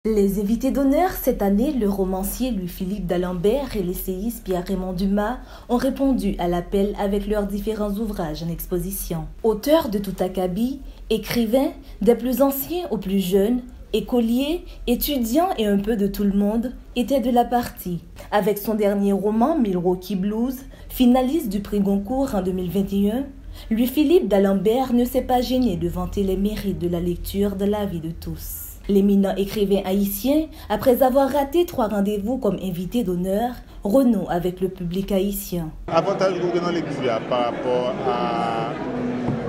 Les invités d'honneur cette année, le romancier Louis-Philippe d'Alembert et l'essayiste Pierre-Raymond Dumas ont répondu à l'appel avec leurs différents ouvrages en exposition. Auteurs de tout acabit, écrivains, des plus anciens aux plus jeunes, écoliers, étudiants et un peu de tout le monde, étaient de la partie. Avec son dernier roman Milwaukee Blues, finaliste du prix Goncourt en 2021, Louis-Philippe d'Alembert ne s'est pas gêné de vanter les mérites de la lecture de la vie de tous. L'éminent écrivain haïtien, après avoir raté 3 rendez-vous comme invité d'honneur, renoue avec le public haïtien. Avantage de dans lecture par rapport à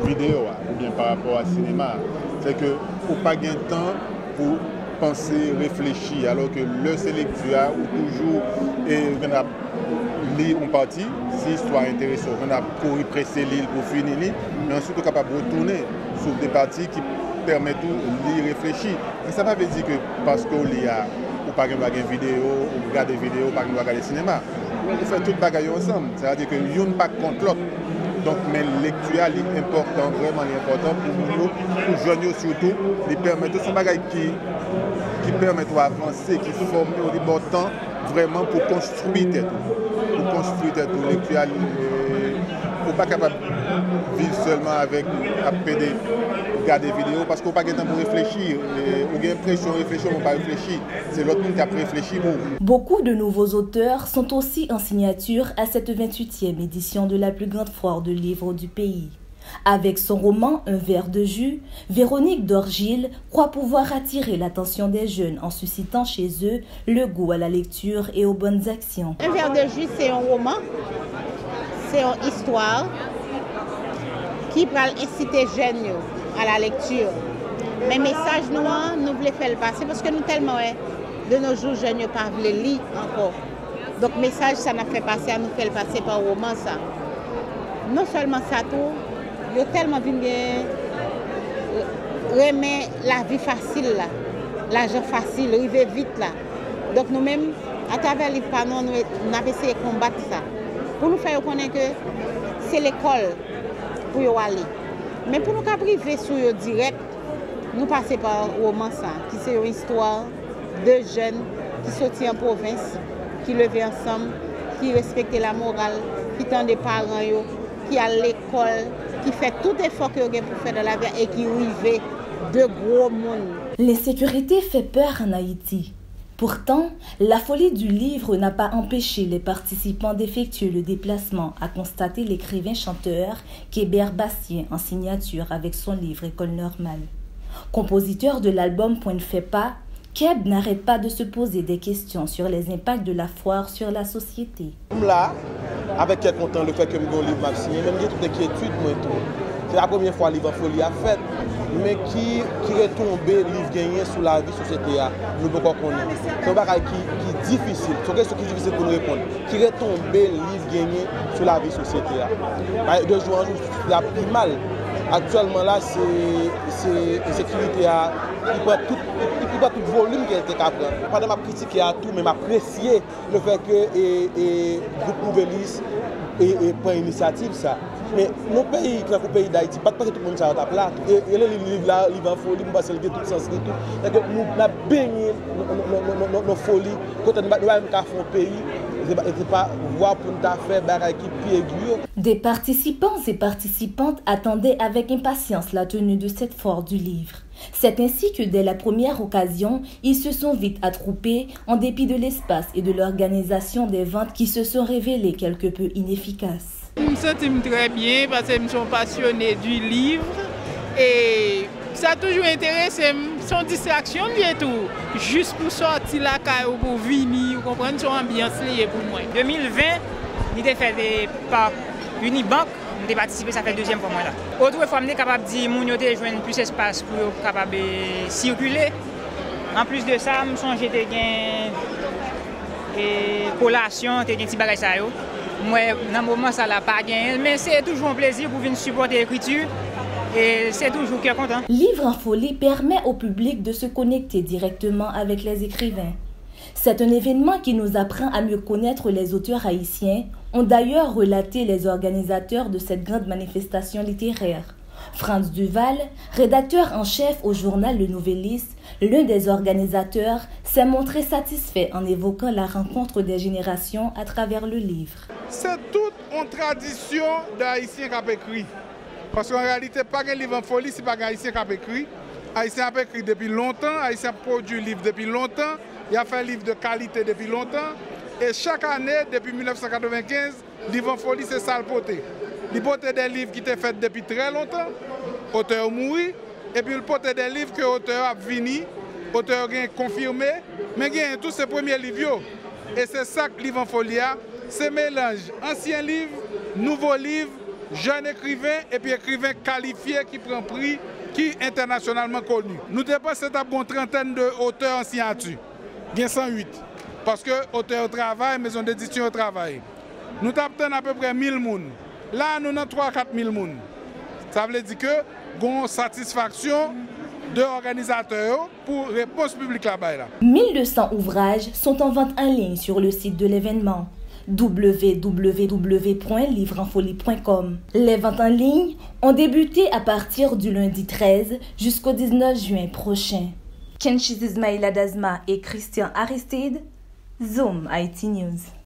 vidéo ou bien par rapport à cinéma, c'est que vous pas de temps pour penser, réfléchir, alors que le c'est lecture ou toujours on a lire une partie, si l'histoire est intéressante, on a couru presser l'île pour finir l'île, mais ensuite on est capable de retourner sur des parties qui permettent de lire, réfléchir. Et ça ne veut pas dire que parce qu'on lit ou pas regarder vidéo, ou regarder vidéo, pas regarder cinéma. On fait tout le bagage ensemble. C'est-à-dire que l'un pas contre l'autre. Donc, mais la lecture est important, vraiment important pour nous, pour jeunes surtout, de permettre son bagage qui permet d'avancer, qui forme au bon temps, vraiment pour construire tête. Pour construire tête, pour lecture. On n'est pas capable de vivre seulement avec PD, regarder des vidéos, parce qu'on n'a pas de temps pour réfléchir. On a l'impression de réfléchir, on ne pas réfléchir. C'est l'autre monde qui a réfléchi. Beaucoup de nouveaux auteurs sont aussi en signature à cette 28e édition de la plus grande foire de livres du pays. Avec son roman Un verre de jus, Véronique Dorgil croit pouvoir attirer l'attention des jeunes en suscitant chez eux le goût à la lecture et aux bonnes actions. Un verre de jus, c'est un roman. C'est une histoire qui va inciter les jeunes à la lecture. Mais message nous voulons faire le passer parce que nous tellement de nos jours jeunes ne pas lire encore. Donc message ça n'a fait passer à nous faire le passer par roman ça. Non seulement ça tout, il y a tellement remet la vie facile là, l'argent facile, arriver vite là. Donc nous-mêmes à travers les panneaux nous avons essayé de combattre ça. Pour nous faire connaître que c'est l'école pour y aller. Mais pour nous priver sur eux direct, nous passons par un roman qui c'est une histoire de jeunes qui sortent en province, qui levaient ensemble, qui respectent la morale, qui tendent des parents, qui à l'école, qui fait tout effort que vous pour faire dans la vie et qui arrivent de gros monde. L'insécurité fait peur en Haïti. Pourtant, la folie du livre n'a pas empêché les participants d'effectuer le déplacement, a constaté l'écrivain-chanteur Kébert Bastien en signature avec son livre École normale. Compositeur de l'album Point ne fait pas, Keb n'arrête pas de se poser des questions sur les impacts de la foire sur la société. Là, avec quel content le fait que mon livre m'a signé, même j'ai toute inquiétude, c'est la première fois que le livre folie a fait. Mais qui retombé livre gagné sur la vie société nous ne pouvons pas connaître. C'est un bagage qui est difficile, c'est une question qui est difficile pour nous répondre. Qui retombé livre gagné sur la vie société de jour en jour, il y a plus mal. Actuellement là, c'est l'insécurité qui prend tout volume qui a été capté. Pas de ma critiquer à tout, mais m'apprécier le fait que le groupe Nouvelis prend l'initiative ça. Mais nos pays, le pays d'Haïti, pas tout le monde s'arrête à plat. Et le livre là, il va folie, parce qu'il y a tout sens. Nous avons baigné nos folies, quand nous avons fait un pays, et pas voir pour nous faire des qui plus aiguë. Des participants et participantes attendaient avec impatience la tenue de cette foire du livre. C'est ainsi que dès la première occasion, ils se sont vite attroupés en dépit de l'espace et de l'organisation des ventes qui se sont révélées quelque peu inefficaces. Je me sens très bien parce que je suis passionné du livre et ça a toujours intéressé, son distraction et tout. Juste pour sortir la caille ou pour venir, vous comprenez, son ambiance liée pour moi. 2020, il a fait par Unibank, j'ai participé, ça fait le 2e pour moi là. Autrefois, je suis capable de dire que je joindre plus d'espace pour capable circuler. En plus de ça, je songe de gagner collation, de gagner petit bagage ça. Moi, dans le moment, ça n'a pas gagné, mais c'est toujours un plaisir pour venir supporter l'écriture et c'est toujours content. Livre en folie permet au public de se connecter directement avec les écrivains. C'est un événement qui nous apprend à mieux connaître les auteurs haïtiens, ont d'ailleurs relaté les organisateurs de cette grande manifestation littéraire. Franz Duval, rédacteur en chef au journal Le Nouvelliste, l'un des organisateurs, s'est montré satisfait en évoquant la rencontre des générations à travers le livre. C'est toute une tradition d'Haïtiens qui a écrit. Parce qu'en réalité, pas un livre en folie, c'est pas un Haïtien qui a écrit. Haïtien a écrit depuis longtemps, Haïtien a produit livre depuis longtemps, il a fait un livre de qualité depuis longtemps. Et chaque année, depuis 1995, livre en folie, c'est ça le poté. Il portait des livres qui étaient faits depuis très longtemps, auteur mouru, et puis il portait des livres que l'auteur a fini, l'auteur a confirmé, mais il y a tous ces premiers livres. Et c'est ça que livre en folie a, c'est mélange ancien livre, nouveau livre, jeune écrivain et puis écrivain qualifié qui prend prix, qui est internationalement connu. Nous dépassons une trentaine d'auteurs en signature, il y a 108, parce que l'auteur travaille, maison d'édition travaille. Nous avons à peu près 1000 personnes. Là, nous avons 3 000 à 4 000 personnes. Ça veut dire que nous avons une satisfaction de organisateurs pour réponse publique là-bas. 1200 ouvrages sont en vente en ligne sur le site de l'événement www.livreenfolie.com. Les ventes en ligne ont débuté à partir du lundi 13 jusqu'au 19 juin prochain. Kenchis Ismaïla Dazma et Christian Aristide, Zoom IT News.